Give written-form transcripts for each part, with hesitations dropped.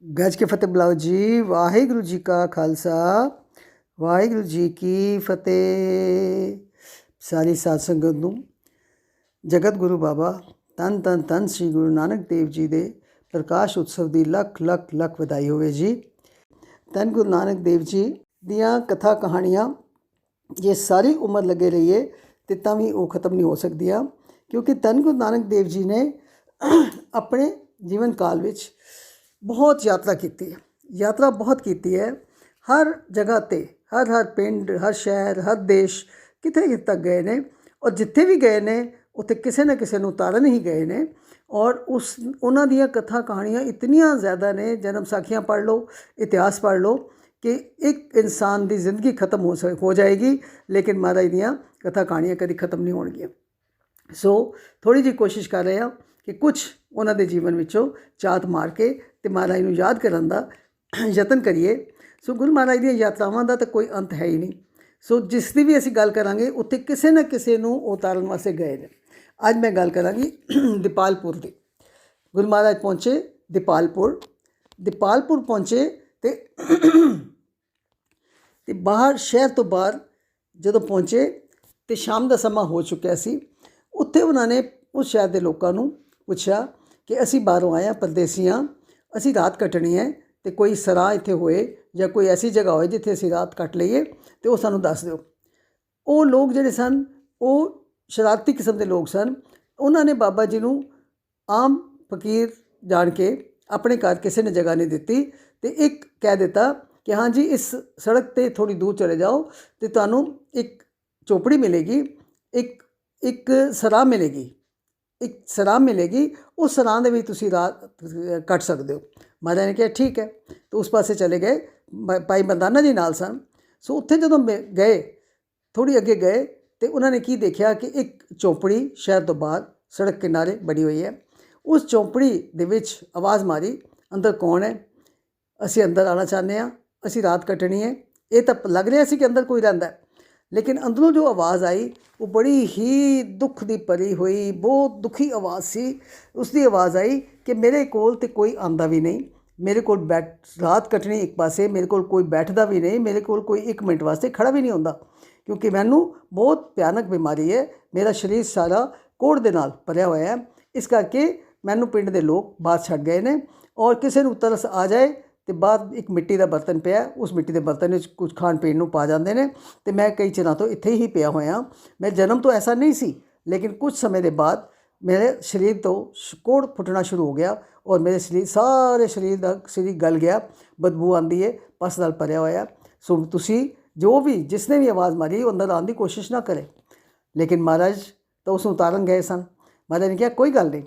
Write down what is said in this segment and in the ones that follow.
ਗੱਜ ਕੇ ਫਤਿਹ ਬੁਲਾਓ ਜੀ। ਵਾਹਿਗੁਰੂ ਜੀ ਕਾ ਖਾਲਸਾ, ਵਾਹਿਗੁਰੂ ਜੀ ਕੀ ਫਤਿਹ। ਸਾਰੀ ਸਾਧ ਸੰਗਤ ਨੂੰ ਜਗਤ ਗੁਰੂ ਬਾਬਾ ਧੰਨ ਧੰਨ ਧੰਨ ਸ੍ਰੀ ਗੁਰੂ ਨਾਨਕ ਦੇਵ ਜੀ ਦੇ ਪ੍ਰਕਾਸ਼ ਉਤਸਵ ਦੀ ਲੱਖ ਲੱਖ ਲੱਖ ਵਧਾਈ ਹੋਵੇ ਜੀ। ਧੰਨ ਗੁਰੂ ਨਾਨਕ ਦੇਵ ਜੀ ਦੀਆਂ ਕਥਾ ਕਹਾਣੀਆਂ ਜੇ ਸਾਰੀ ਉਮਰ ਲੱਗੇ ਰਹੀਏ ਤੇ ਤਾਂ ਵੀ ਉਹ ਖਤਮ ਨਹੀਂ ਹੋ ਸਕਦੀਆਂ, ਕਿਉਂਕਿ ਧੰਨ ਗੁਰੂ ਨਾਨਕ ਦੇਵ ਜੀ ਨੇ ਆਪਣੇ ਜੀਵਨ ਕਾਲ ਵਿੱਚ ਬਹੁਤ ਯਾਤਰਾ ਕੀਤੀ ਹੈ। ਯਾਤਰਾ ਬਹੁਤ ਕੀਤੀ ਹੈ, ਹਰ ਜਗ੍ਹਾ 'ਤੇ, ਹਰ ਪਿੰਡ, ਹਰ ਸ਼ਹਿਰ, ਹਰ ਦੇਸ਼, ਕਿਤੇ ਤੱਕ ਗਏ ਨੇ। ਔਰ ਜਿੱਥੇ ਵੀ ਗਏ ਨੇ ਉੱਥੇ ਕਿਸੇ ਨਾ ਕਿਸੇ ਨੂੰ ਤਾਰਨ ਹੀ ਗਏ ਨੇ। ਔਰ ਉਹਨਾਂ ਦੀਆਂ ਕਥਾ ਕਹਾਣੀਆਂ ਇਤਨੀਆਂ ਜ਼ਿਆਦਾ ਨੇ, ਜਨਮ ਸਾਖੀਆਂ ਪੜ੍ਹ ਲਓ, ਇਤਿਹਾਸ ਪੜ੍ਹ ਲਓ, ਕਿ ਇੱਕ ਇਨਸਾਨ ਦੀ ਜ਼ਿੰਦਗੀ ਖਤਮ ਹੋ ਜਾਏਗੀ, ਲੇਕਿਨ ਮਹਾਰਾਜ ਦੀਆਂ ਕਥਾ ਕਹਾਣੀਆਂ ਕਦੀ ਖਤਮ ਨਹੀਂ ਹੋਣਗੀਆਂ। ਸੋ ਥੋੜ੍ਹੀ ਜਿਹੀ ਕੋਸ਼ਿਸ਼ ਕਰ ਰਹੇ ਹਾਂ ਕਿ ਕੁਛ ਉਹਨਾਂ ਦੇ ਜੀਵਨ ਵਿੱਚੋਂ ਝਾਤ ਮਾਰ ਕੇ ਅਤੇ ਮਹਾਰਾਜ ਨੂੰ ਯਾਦ ਕਰਨ ਦਾ ਯਤਨ ਕਰੀਏ। ਸੋ ਗੁਰੂ ਮਹਾਰਾਜ ਦੀਆਂ ਯਾਤਰਾਵਾਂ ਦਾ ਤਾਂ ਕੋਈ ਅੰਤ ਹੈ ਹੀ ਨਹੀਂ। ਸੋ ਜਿਸ ਦੀ ਵੀ ਅਸੀਂ ਗੱਲ ਕਰਾਂਗੇ ਉੱਥੇ ਕਿਸੇ ਨਾ ਕਿਸੇ ਨੂੰ ਉਹ ਤਾਰਨ ਵਾਸਤੇ ਗਏ ਨੇ। ਅੱਜ ਮੈਂ ਗੱਲ ਕਰਾਂਗੀ ਦੀਪਾਲਪੁਰ ਦੀ। ਗੁਰੂ ਮਹਾਰਾਜ ਪਹੁੰਚੇ ਦੀਪਾਲਪੁਰ ਪਹੁੰਚੇ ਅਤੇ ਬਾਹਰ, ਸ਼ਹਿਰ ਤੋਂ ਬਾਹਰ ਜਦੋਂ ਪਹੁੰਚੇ ਅਤੇ ਸ਼ਾਮ ਦਾ ਸਮਾਂ ਹੋ ਚੁੱਕਿਆ ਸੀ। ਉੱਥੇ ਉਹਨਾਂ ਨੇ ਉਸ ਸ਼ਹਿਰ ਦੇ ਲੋਕਾਂ ਨੂੰ ਪੁੱਛਿਆ ਕਿ ਅਸੀਂ ਬਾਹਰੋਂ ਆਏ ਹਾਂ, ਪਰਦੇਸੀ ਹਾਂ, ਅਸੀਂ ਰਾਤ ਕੱਟਣੀ ਹੈ, ਅਤੇ ਕੋਈ ਸਰਾਂ ਇੱਥੇ ਹੋਏ ਜਾਂ ਕੋਈ ਐਸੀ ਜਗ੍ਹਾ ਹੋਏ ਜਿੱਥੇ ਅਸੀਂ ਰਾਤ ਕੱਟ ਲਈਏ ਅਤੇ ਉਹ ਸਾਨੂੰ ਦੱਸ ਦਿਓ। ਉਹ ਲੋਕ ਜਿਹੜੇ ਸਨ ਉਹ ਸ਼ਰਾਰਤੀ ਕਿਸਮ ਦੇ ਲੋਕ ਸਨ। ਉਹਨਾਂ ਨੇ ਬਾਬਾ ਜੀ ਨੂੰ ਆਮ ਫਕੀਰ ਜਾਣ ਕੇ ਆਪਣੇ ਘਰ ਕਿਸੇ ਨੇ ਜਗ੍ਹਾ ਨਹੀਂ ਦਿੱਤੀ, ਅਤੇ ਇੱਕ ਕਹਿ ਦਿੱਤਾ ਕਿ ਹਾਂ ਜੀ, ਇਸ ਸੜਕ 'ਤੇ ਥੋੜ੍ਹੀ ਦੂਰ ਚਲੇ ਜਾਓ ਅਤੇ ਤੁਹਾਨੂੰ ਇੱਕ ਝੋਪੜੀ ਮਿਲੇਗੀ, ਇੱਕ ਸਰਾਂ ਮਿਲੇਗੀ, ਉਸ ਸਰਾਂ ਦੇ ਵਿੱਚ ਤੁਸੀਂ ਰਾਤ ਕੱਟ ਸਕਦੇ ਹੋ। ਮਹਾਰਾਜ ਨੇ ਕਿਹਾ ਠੀਕ ਹੈ। ਤਾਂ ਉਸ ਪਾਸੇ ਚਲੇ ਗਏ। ਭਾਈ ਮਰਦਾਨਾ ਜੀ ਨਾਲ ਸਨ। ਸੋ ਉੱਥੇ ਜਦੋਂ ਗਏ, ਥੋੜ੍ਹੀ ਅੱਗੇ ਗਏ, ਅਤੇ ਉਹਨਾਂ ਨੇ ਕੀ ਦੇਖਿਆ ਕਿ ਇੱਕ ਝੋਂਪੜੀ ਸ਼ਹਿਰ ਤੋਂ ਬਾਹਰ ਸੜਕ ਕਿਨਾਰੇ ਬਣੀ ਹੋਈ ਹੈ। ਉਸ ਝੋਂਪੜੀ ਦੇ ਵਿੱਚ ਆਵਾਜ਼ ਮਾਰੀ, ਅੰਦਰ ਕੌਣ ਹੈ? ਅਸੀਂ ਅੰਦਰ ਆਉਣਾ ਚਾਹੁੰਦੇ ਹਾਂ, ਅਸੀਂ ਰਾਤ ਕੱਟਣੀ ਹੈ। ਇਹ ਤਾਂ ਲੱਗ ਰਿਹਾ ਸੀ ਕਿ ਅੰਦਰ ਕੋਈ ਰਹਿੰਦਾ, ਲੇਕਿਨ ਅੰਦਰੋਂ ਜੋ ਆਵਾਜ਼ ਆਈ ਉਹ ਬੜੀ ਹੀ ਦੁੱਖ ਦੀ ਭਰੀ ਹੋਈ, ਬਹੁਤ ਦੁਖੀ ਆਵਾਜ਼ ਸੀ। ਉਸਦੀ ਆਵਾਜ਼ ਆਈ ਕਿ ਮੇਰੇ ਕੋਲ ਤਾਂ ਕੋਈ ਆਉਂਦਾ ਵੀ ਨਹੀਂ, ਮੇਰੇ ਕੋਲ ਰਾਤ ਕੱਟਣੀ ਇੱਕ ਪਾਸੇ, ਮੇਰੇ ਕੋਲ ਕੋਈ ਬੈਠਦਾ ਵੀ ਨਹੀਂ, ਮੇਰੇ ਕੋਲ ਕੋਈ 1 ਮਿੰਟ ਵਾਸਤੇ ਖੜ੍ਹਾ ਵੀ ਨਹੀਂ ਹੁੰਦਾ, ਕਿਉਂਕਿ ਮੈਨੂੰ ਬਹੁਤ ਭਿਆਨਕ ਬਿਮਾਰੀ ਹੈ, ਮੇਰਾ ਸਰੀਰ ਸਾਰਾ ਕੋਹੜ ਦੇ ਨਾਲ ਭਰਿਆ ਹੋਇਆ ਹੈ। ਇਸ ਕਰਕੇ ਮੈਨੂੰ ਪਿੰਡ ਦੇ ਲੋਕ ਬਾਹਰ ਛੱਡ ਗਏ ਨੇ। ਔਰ ਕਿਸੇ ਨੂੰ ਤਰਸ ਆ ਜਾਏ ਅਤੇ ਬਾਹਰ ਇੱਕ ਮਿੱਟੀ ਦਾ ਬਰਤਨ ਪਿਆ, ਉਸ ਮਿੱਟੀ ਦੇ ਬਰਤਨ ਵਿੱਚ ਕੁਝ ਖਾਣ ਪੀਣ ਨੂੰ ਪਾ ਜਾਂਦੇ ਨੇ, ਅਤੇ ਮੈਂ ਕਈ ਚਿਰਾਂ ਤੋਂ ਇੱਥੇ ਹੀ ਪਿਆ ਹੋਇਆ। ਮੈਂ ਜਨਮ ਤੋਂ ਐਸਾ ਨਹੀਂ ਸੀ, ਲੇਕਿਨ ਕੁਝ ਸਮੇਂ ਦੇ ਬਾਅਦ ਮੇਰੇ ਸਰੀਰ ਤੋਂ ਕੋਹੜ ਫੁੱਟਣਾ ਸ਼ੁਰੂ ਹੋ ਗਿਆ, ਔਰ ਮੇਰੇ ਸਾਰੇ ਸਰੀਰ ਦਾ ਸਰੀਰ ਗਲ ਗਿਆ, ਬਦਬੂ ਆਉਂਦੀ ਹੈ, ਪਸ ਨਾਲ ਭਰਿਆ ਹੋਇਆ। ਸੋ ਤੁਸੀਂ ਜਿਸ ਨੇ ਵੀ ਆਵਾਜ਼ ਮਾਰੀ ਉਹ ਅੰਦਰ ਆਉਣ ਦੀ ਕੋਸ਼ਿਸ਼ ਨਾ ਕਰੇ। ਲੇਕਿਨ ਮਹਾਰਾਜ ਤਾਂ ਉਸ ਨੂੰ ਉਤਾਰਨ ਗਏ ਸਨ। ਮਹਾਰਾਜ ਨੇ ਕਿਹਾ ਕੋਈ ਗੱਲ ਨਹੀਂ,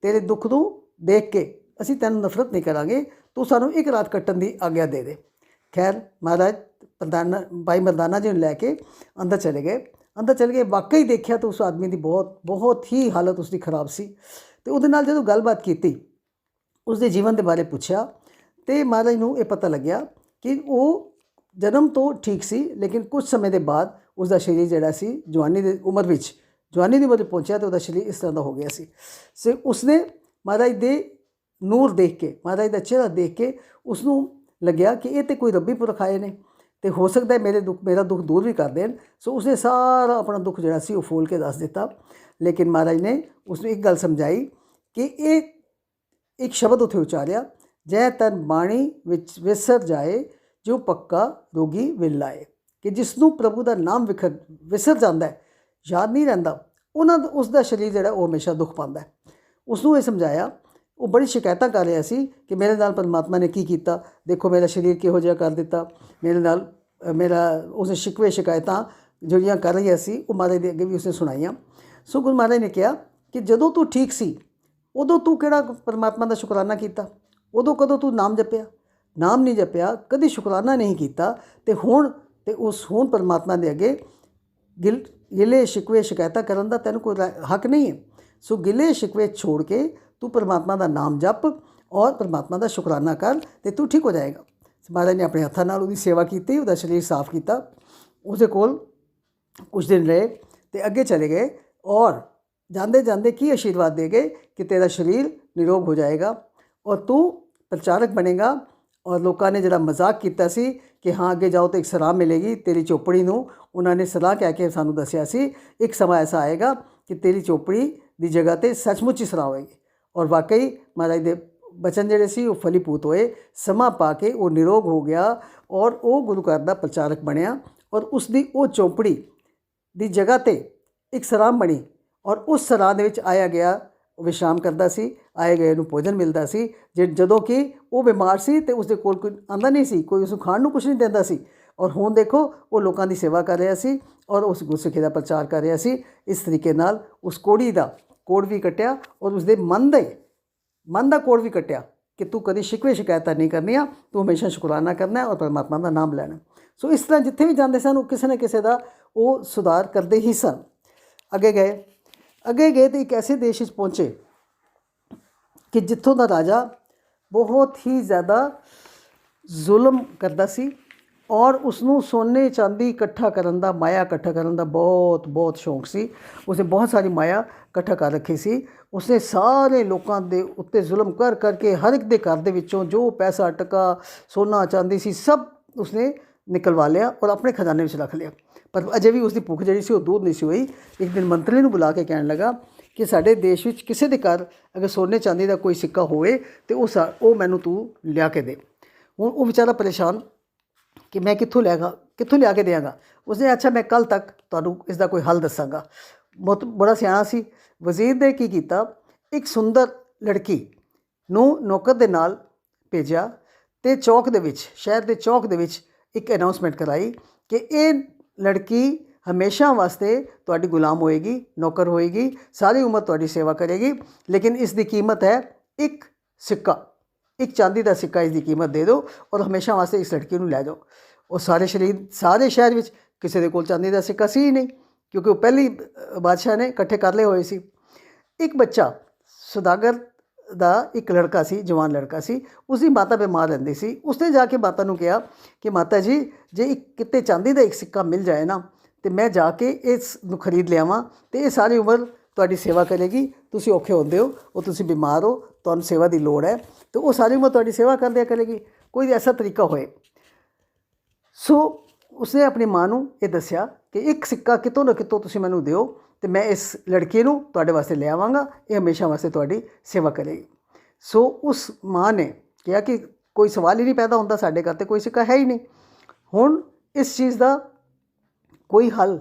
ਤੇਰੇ ਦੁੱਖ ਨੂੰ ਦੇਖ ਕੇ ਅਸੀਂ ਤੈਨੂੰ ਨਫ਼ਰਤ ਨਹੀਂ ਕਰਾਂਗੇ, ਤੂੰ ਸਾਨੂੰ ਇੱਕ ਰਾਤ ਕੱਟਣ ਦੀ ਆਗਿਆ ਦੇ ਦੇ। ਖੈਰ ਮਹਾਰਾਜ ਭਾਈ ਮਰਦਾਨਾ ਜੀ ਨੂੰ ਲੈ ਕੇ ਅੰਦਰ ਚਲੇ ਗਏ। ਵਾਕਈ ਦੇਖਿਆ ਤਾਂ ਉਸ ਆਦਮੀ ਦੀ ਬਹੁਤ ਹੀ ਹਾਲਤ ਉਸਦੀ ਖਰਾਬ ਸੀ। ਅਤੇ ਉਹਦੇ ਨਾਲ ਜਦੋਂ ਗੱਲਬਾਤ ਕੀਤੀ, ਉਸਦੇ ਜੀਵਨ ਦੇ ਬਾਰੇ ਪੁੱਛਿਆ, ਅਤੇ ਮਹਾਰਾਜ ਨੂੰ ਇਹ ਪਤਾ ਲੱਗਿਆ ਕਿ ਉਹ ਜਨਮ ਤੋਂ ਠੀਕ ਸੀ, ਲੇਕਿਨ ਕੁਝ ਸਮੇਂ ਦੇ ਬਾਅਦ ਉਸਦਾ ਸਰੀਰ ਜਿਹੜਾ ਸੀ ਜਵਾਨੀ ਦੀ ਉਮਰ ਵਿੱਚ ਪਹੁੰਚਿਆ ਅਤੇ ਉਹਦਾ ਸਰੀਰ ਇਸ ਤਰ੍ਹਾਂ ਦਾ ਹੋ ਗਿਆ ਸੀ। ਸੋ ਉਸਨੇ ਮਹਾਰਾਜ ਦੇ ਨੂਰ ਦੇਖ ਕੇ, ਮਹਾਰਾਜ ਦਾ ਚਿਹਰਾ ਦੇਖ ਕੇ ਉਸਨੂੰ ਲੱਗਿਆ ਕਿ ਇਹ ਤਾਂ ਕੋਈ ਰੱਬੀ ਪੁਰਖ ਆਏ ਨੇ, ਅਤੇ ਹੋ ਸਕਦਾ ਮੇਰਾ ਦੁੱਖ ਦੂਰ ਵੀ ਕਰ ਦੇਣ। ਸੋ ਉਸਨੇ ਸਾਰਾ ਆਪਣਾ ਦੁੱਖ ਜਿਹੜਾ ਸੀ ਉਹ ਫੋਲ ਕੇ ਦੱਸ ਦਿੱਤਾ। ਲੇਕਿਨ ਮਹਾਰਾਜ ਨੇ ਉਸਨੂੰ ਇੱਕ ਗੱਲ ਸਮਝਾਈ ਕਿ ਇਹ ਇੱਕ ਸ਼ਬਦ ਉੱਥੇ ਉਚਾਰਿਆ, ਜੈ ਤਨ ਬਾਣੀ ਵਿੱਚ ਵਿਸਰ ਜਾਏ, ਜੋ ਪੱਕਾ ਰੋਗੀ ਵਿਲ ਲਾਏ। ਕਿ ਜਿਸ ਨੂੰ ਪ੍ਰਭੂ ਦਾ ਨਾਮ ਵਿਸਰ ਜਾਂਦਾ ਹੈ, ਯਾਦ ਨਹੀਂ ਰਹਿੰਦਾ, ਉਸਦਾ ਸਰੀਰ ਜਿਹੜਾ ਉਹ ਹਮੇਸ਼ਾ ਦੁੱਖ ਪਾਉਂਦਾ ਹੈ। ਉਸਨੂੰ ਇਹ ਸਮਝਾਇਆ। ਉਹ ਬੜੀ ਸ਼ਿਕਾਇਤਾਂ ਕਰ ਰਿਹਾ ਸੀ ਕਿ ਮੇਰੇ ਨਾਲ ਪਰਮਾਤਮਾ ਨੇ ਕੀ ਕੀਤਾ, ਦੇਖੋ ਮੇਰਾ ਸਰੀਰ ਕਿਹੋ ਜਿਹਾ ਕਰ ਦਿੱਤਾ, ਮੇਰੇ ਨਾਲ ਉਸਨੇ ਸ਼ਿਕਾਇਤਾਂ ਜਿਹੜੀਆਂ ਕਰ ਰਹੀਆਂ ਸੀ ਉਹ ਮਹਾਰਾਜ ਦੇ ਅੱਗੇ ਵੀ ਉਸਨੇ ਸੁਣਾਈਆਂ। ਸੋ ਗੁਰੂ ਮਹਾਰਾਜ ਨੇ ਕਿਹਾ ਕਿ ਜਦੋਂ ਤੂੰ ਠੀਕ ਸੀ ਉਦੋਂ ਤੂੰ ਕਿਹੜਾ ਪਰਮਾਤਮਾ ਦਾ ਸ਼ੁਕਰਾਨਾ ਕੀਤਾ? ਉਦੋਂ ਕਦੋਂ ਤੂੰ ਨਾਮ ਨਹੀਂ ਜਪਿਆ, ਕਦੀ ਸ਼ੁਕਰਾਨਾ ਨਹੀਂ ਕੀਤਾ, ਅਤੇ ਹੁਣ ਪਰਮਾਤਮਾ ਦੇ ਅੱਗੇ ਗਿਲੇ ਸ਼ਿਕਵੇ ਸ਼ਿਕਾਇਤਾਂ ਕਰਨ ਦਾ ਤੈਨੂੰ ਕੋਈ ਹੱਕ ਨਹੀਂ ਹੈ। ਸੋ ਗਿਲੇ ਸ਼ਿਕਵੇ ਛੋੜ ਕੇ ਤੂੰ ਪਰਮਾਤਮਾ ਦਾ ਨਾਮ ਜਪ ਔਰ ਪਰਮਾਤਮਾ ਦਾ ਸ਼ੁਕਰਾਨਾ ਕਰ, ਅਤੇ ਤੂੰ ਠੀਕ ਹੋ ਜਾਏਗਾ। ਮਹਾਰਾਜ ਨੇ ਆਪਣੇ ਹੱਥਾਂ ਨਾਲ ਉਹਦੀ ਸੇਵਾ ਕੀਤੀ, ਉਹਦਾ ਸਰੀਰ ਸਾਫ਼ ਕੀਤਾ, ਉਸਦੇ ਕੋਲ ਕੁਝ ਦਿਨ ਰਹੇ ਅਤੇ ਅੱਗੇ ਚਲੇ ਗਏ। ਔਰ ਜਾਂਦੇ ਕੀ ਆਸ਼ੀਰਵਾਦ ਦੇ ਗਏ ਕਿ ਤੇਰਾ ਸਰੀਰ ਨਿਰੋਗ ਹੋ ਜਾਏਗਾ ਔਰ ਤੂੰ ਪ੍ਰਚਾਰਕ ਬਣੇਗਾ। ਔਰ ਲੋਕਾਂ ਨੇ ਜਿਹੜਾ ਮਜ਼ਾਕ ਕੀਤਾ ਸੀ ਕਿ ਹਾਂ ਅੱਗੇ ਜਾਓ ਤਾਂ ਇੱਕ ਸਲਾਹ ਮਿਲੇਗੀ ਤੇਰੀ ਚੋਪੜੀ ਨੂੰ, ਉਹਨਾਂ ਨੇ ਸਲਾਹ ਕਹਿ ਕੇ ਸਾਨੂੰ ਦੱਸਿਆ ਸੀ ਇੱਕ ਸਮਾਂ ਐਸਾ ਆਏਗਾ ਕਿ ਤੇਰੀ ਚੋਪੜੀ ਦੀ ਜਗ੍ਹਾ 'ਤੇ ਸੱਚਮੁੱਚ ਹੀ ਸਲਾਹ ਹੋਏਗੀ। ਔਰ ਵਾਕਈ ਮਹਾਰਾਜ ਦੇ ਬਚਨ ਜਿਹੜੇ ਸੀ ਉਹ ਫਲੀਭੂਤ ਹੋਏ। ਸਮਾਂ ਪਾ ਕੇ ਉਹ ਨਿਰੋਗ ਹੋ ਗਿਆ ਔਰ ਉਹ ਗੁਰੂ ਘਰ ਦਾ ਪ੍ਰਚਾਰਕ ਬਣਿਆ। ਔਰ ਉਸ ਦੀ ਉਹ ਚੋਪੜੀ ਦੀ ਜਗ੍ਹਾ 'ਤੇ ਇੱਕ ਸਰਾਂ ਬਣੀ ਔਰ ਉਸ ਸਰਾਂ ਦੇ ਵਿੱਚ ਆਇਆ ਗਿਆ ਵਿਸ਼ਰਾਮ ਕਰਦਾ ਸੀ, ਆਏ ਗਏ ਨੂੰ ਭੋਜਨ ਮਿਲਦਾ ਸੀ। ਜਦੋਂ ਕਿ ਉਹ ਬਿਮਾਰ ਸੀ ਅਤੇ ਉਸਦੇ ਕੋਲ ਕੋਈ ਆਉਂਦਾ ਨਹੀਂ ਸੀ, ਕੋਈ ਉਸਨੂੰ ਖਾਣ ਨੂੰ ਕੁਛ ਨਹੀਂ ਦਿੰਦਾ ਸੀ। ਔਰ ਹੁਣ ਦੇਖੋ ਉਹ ਲੋਕਾਂ ਦੀ ਸੇਵਾ ਕਰ ਰਿਹਾ ਸੀ ਔਰ ਉਸ ਗੁਰਸਿੱਖੀ ਦਾ ਪ੍ਰਚਾਰ ਕਰ ਰਿਹਾ ਸੀ। ਇਸ ਤਰੀਕੇ ਨਾਲ ਉਸ ਕੋੜੀ ਦਾ ਕੋੜ ਵੀ ਕੱਟਿਆ ਔਰ ਉਸਦੇ ਮਨ ਦਾ ਕੋੜ ਵੀ ਕੱਟਿਆ ਕਿ ਤੂੰ ਕਦੀ ਸ਼ਿਕਵੇ ਸ਼ਿਕਾਇਤਾਂ ਨਹੀਂ ਕਰਨੀਆਂ, ਤੂੰ ਹਮੇਸ਼ਾ ਸ਼ੁਕਰਾਨਾ ਕਰਨਾ ਔਰ ਪਰਮਾਤਮਾ ਦਾ ਨਾਮ ਲੈਣਾ। ਸੋ ਇਸ ਤਰ੍ਹਾਂ ਜਿੱਥੇ ਵੀ ਜਾਂਦੇ ਸਨ ਉਹ ਕਿਸੇ ਨਾ ਕਿਸੇ ਦਾ ਉਹ ਸੁਧਾਰ ਕਰਦੇ ਹੀ ਸਨ। ਅੱਗੇ ਗਏ ਤੇ ਇੱਕ ਐਸੇ ਦੇਸ਼ ਵਿੱਚ ਪਹੁੰਚੇ ਕਿ ਜਿੱਥੋਂ ਦਾ ਰਾਜਾ ਬਹੁਤ ਹੀ ਜ਼ਿਆਦਾ ਜ਼ੁਲਮ ਕਰਦਾ ਸੀ ਔਰ ਉਸਨੂੰ ਸੋਨੇ ਚਾਂਦੀ ਇਕੱਠਾ ਕਰਨ ਦਾ, ਮਾਇਆ ਇਕੱਠਾ ਕਰਨ ਦਾ ਬਹੁਤ ਸ਼ੌਂਕ ਸੀ। ਉਸਨੇ ਬਹੁਤ ਸਾਰੀ ਮਾਇਆ ਇਕੱਠਾ ਕਰ ਰੱਖੀ ਸੀ। ਉਸਨੇ ਸਾਰੇ ਲੋਕਾਂ ਦੇ ਉੱਤੇ ਜ਼ੁਲਮ ਕਰ ਕਰਕੇ ਹਰ ਇੱਕ ਦੇ ਘਰ ਦੇ ਵਿੱਚੋਂ ਜੋ ਪੈਸਾ ਟਕਾ ਸੋਨਾ ਚਾਂਦੀ ਸੀ ਸਭ ਉਸਨੇ ਨਿਕਲਵਾ ਲਿਆ ਔਰ ਆਪਣੇ ਖਜ਼ਾਨੇ ਵਿੱਚ ਰੱਖ ਲਿਆ। ਪਰ ਅਜੇ ਵੀ ਉਸਦੀ ਭੁੱਖ ਜਿਹੜੀ ਸੀ ਉਹ ਦੂਰ ਨਹੀਂ ਸੀ ਹੋਈ। ਇੱਕ ਦਿਨ ਮੰਤਰੀ ਨੂੰ ਬੁਲਾ ਕੇ ਕਹਿਣ ਲੱਗਾ ਕਿ ਸਾਡੇ ਦੇਸ਼ ਵਿੱਚ ਕਿਸੇ ਦੇ ਘਰ ਅਗਰ ਸੋਨੇ ਚਾਂਦੀ ਦਾ ਕੋਈ ਸਿੱਕਾ ਹੋਵੇ ਤਾਂ ਉਹ ਮੈਨੂੰ ਤੂੰ ਲਿਆ ਕੇ ਦੇ। ਹੁਣ ਉਹ ਵਿਚਾਰਾ ਪਰੇਸ਼ਾਨ ਕਿ ਮੈਂ ਕਿੱਥੋਂ ਲਿਆ ਕੇ ਦਿਆਂਗਾ। ਉਸਨੇ ਅੱਛਾ ਮੈਂ ਕੱਲ੍ਹ ਤੱਕ ਤੁਹਾਨੂੰ ਇਸ ਦਾ ਕੋਈ ਹੱਲ ਦੱਸਾਂਗਾ। ਬਹੁਤ ਬੜਾ ਸਿਆਣਾ ਸੀ। ਵਜ਼ੀਰ ਨੇ ਕੀ ਕੀਤਾ, ਇੱਕ ਸੁੰਦਰ ਲੜਕੀ ਨੂੰ ਨੌਕਰ ਦੇ ਨਾਲ ਭੇਜਿਆ ਅਤੇ ਸ਼ਹਿਰ ਦੇ ਚੌਕ ਦੇ ਵਿੱਚ ਇੱਕ ਅਨਾਊਂਸਮੈਂਟ ਕਰਾਈ ਕਿ ਇਹ ਲੜਕੀ ਹਮੇਸ਼ਾ ਵਾਸਤੇ ਤੁਹਾਡੀ ਗੁਲਾਮ ਹੋਏਗੀ, ਨੌਕਰ ਹੋਏਗੀ, ਸਾਰੀ ਉਮਰ ਤੁਹਾਡੀ ਸੇਵਾ ਕਰੇਗੀ, ਲੇਕਿਨ ਇਸ ਦੀ ਕੀਮਤ ਹੈ ਇੱਕ ਸਿੱਕਾ, ਇੱਕ ਚਾਂਦੀ ਦਾ ਸਿੱਕਾ ਇਸ ਦੀ ਕੀਮਤ ਦੇ ਦਿਓ ਔਰ ਹਮੇਸ਼ਾ ਵਾਸਤੇ ਇਸ ਲੜਕੀ ਨੂੰ ਲੈ ਜਾਓ। ਉਹ ਸਾਰੇ ਸ਼ਹਿਰ ਵਿੱਚ ਕਿਸੇ ਦੇ ਕੋਲ ਚਾਂਦੀ ਦਾ ਸਿੱਕਾ ਸੀ ਹੀ ਨਹੀਂ, ਕਿਉਂਕਿ ਉਹ ਪਹਿਲੀ ਬਾਦਸ਼ਾਹ ਨੇ ਇਕੱਠੇ ਕਰ ਲਏ ਹੋਏ ਸੀ। ਇੱਕ ਬੱਚਾ ਸੁਦਾਗਰ ਦਾ ਇੱਕ ਲੜਕਾ ਸੀ, ਜਵਾਨ ਲੜਕਾ ਸੀ, ਉਸਦੀ ਮਾਤਾ ਬਿਮਾਰ ਰਹਿੰਦੀ ਸੀ। ਉਸਨੇ ਜਾ ਕੇ ਮਾਤਾ ਨੂੰ ਕਿਹਾ ਕਿ ਮਾਤਾ ਜੀ ਜੇ ਕਿਤੇ ਚਾਂਦੀ ਦਾ ਇੱਕ ਸਿੱਕਾ ਮਿਲ ਜਾਏ ਨਾ ਤੇ ਮੈਂ ਜਾ ਕੇ ਇਸ ਨੂੰ ਖਰੀਦ ਲਿਆਵਾਂ ਅਤੇ ਇਹ ਸਾਰੀ ਉਮਰ ਤੁਹਾਡੀ ਸੇਵਾ ਕਰੇਗੀ। ਤੁਸੀਂ ਔਖੇ ਹੁੰਦੇ ਹੋ, ਉਹ ਤੁਸੀਂ ਬਿਮਾਰ ਹੋ, ਤੁਹਾਨੂੰ ਸੇਵਾ ਦੀ ਲੋੜ ਹੈ ਅਤੇ ਉਹ ਸਾਰੀ ਉਮਰ ਤੁਹਾਡੀ ਸੇਵਾ ਕਰ ਦਿਆ ਕਰੇਗੀ। ਕੋਈ ਐਸਾ ਤਰੀਕਾ ਹੋਏ। ਸੋ ਉਸਨੇ ਆਪਣੀ ਮਾਂ ਨੂੰ ਇਹ ਦੱਸਿਆ ਕਿ ਇੱਕ ਸਿੱਕਾ ਕਿਤੋਂ ਨਾ ਕਿਤੋਂ ਤੁਸੀਂ ਮੈਨੂੰ ਦਿਓ ਅਤੇ ਮੈਂ ਇਸ ਲੜਕੀ ਨੂੰ ਤੁਹਾਡੇ ਵਾਸਤੇ ਲੈ ਆਵਾਂਗਾ, ਇਹ ਹਮੇਸ਼ਾ ਵਾਸਤੇ ਤੁਹਾਡੀ ਸੇਵਾ ਕਰੇਗੀ। ਸੋ ਉਸ ਮਾਂ ਨੇ ਕਿਹਾ ਕਿ ਕੋਈ ਸਵਾਲ ਹੀ ਨਹੀਂ ਪੈਦਾ ਹੁੰਦਾ, ਸਾਡੇ ਘਰ ਤਾਂ ਕੋਈ ਸਿੱਕਾ ਹੈ ਹੀ ਨਹੀਂ। ਹੁਣ ਇਸ ਚੀਜ਼ ਦਾ ਕੋਈ ਹੱਲ,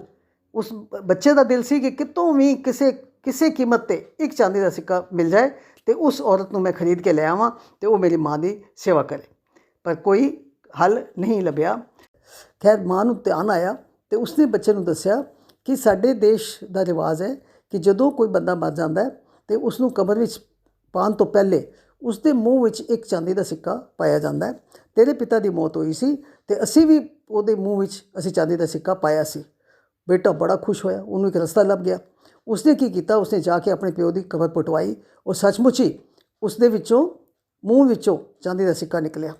ਉਸ ਬੱਚੇ ਦਾ ਦਿਲ ਸੀ ਕਿ ਕਿਤੋਂ ਵੀ ਕਿਸੇ ਕੀਮਤ 'ਤੇ ਇੱਕ ਚਾਂਦੀ ਦਾ ਸਿੱਕਾ ਮਿਲ ਜਾਏ ਅਤੇ ਉਸ ਔਰਤ ਨੂੰ ਮੈਂ ਖਰੀਦ ਕੇ ਲੈ ਆਵਾਂ ਅਤੇ ਉਹ ਮੇਰੀ ਮਾਂ ਦੀ ਸੇਵਾ ਕਰੇ। ਪਰ ਕੋਈ ਹੱਲ ਨਹੀਂ ਲੱਭਿਆ। ਖੈਰ ਮਾਂ ਨੂੰ ਧਿਆਨ ਆਇਆ ਅਤੇ ਉਸਨੇ ਬੱਚੇ ਨੂੰ ਦੱਸਿਆ ਕਿ ਸਾਡੇ ਦੇਸ਼ ਦਾ ਰਿਵਾਜ਼ ਹੈ ਕਿ ਜਦੋਂ ਕੋਈ ਬੰਦਾ ਮਰ ਜਾਂਦਾ ਅਤੇ ਉਸਨੂੰ ਕਬਰ ਵਿੱਚ ਪਾਉਣ ਤੋਂ ਪਹਿਲੇ ਉਸਦੇ ਮੂੰਹ ਵਿੱਚ ਇੱਕ ਚਾਂਦੀ ਦਾ ਸਿੱਕਾ ਪਾਇਆ ਜਾਂਦਾ ਹੈ। ਤੇਰੇ ਪਿਤਾ ਦੀ ਮੌਤ ਹੋਈ ਸੀ ਅਤੇ ਅਸੀਂ ਵੀ ਉਹਦੇ ਮੂੰਹ ਵਿੱਚ ਅਸੀਂ ਚਾਂਦੀ ਦਾ ਸਿੱਕਾ ਪਾਇਆ ਸੀ। ਬੇਟਾ ਬੜਾ ਖੁਸ਼ ਹੋਇਆ, ਉਹਨੂੰ ਇੱਕ ਰਸਤਾ ਲੱਭ ਗਿਆ। ਉਸਨੇ ਕੀ ਕੀਤਾ, ਉਸਨੇ ਜਾ ਕੇ ਆਪਣੇ ਪਿਓ ਦੀ ਕਬਰ ਪੁੱਟਵਾਈ। ਉਹ ਸੱਚਮੁੱਚ ਹੀ ਉਸਦੇ ਮੂੰਹ ਵਿੱਚੋਂ ਚਾਂਦੀ ਦਾ ਸਿੱਕਾ ਨਿਕਲਿਆ।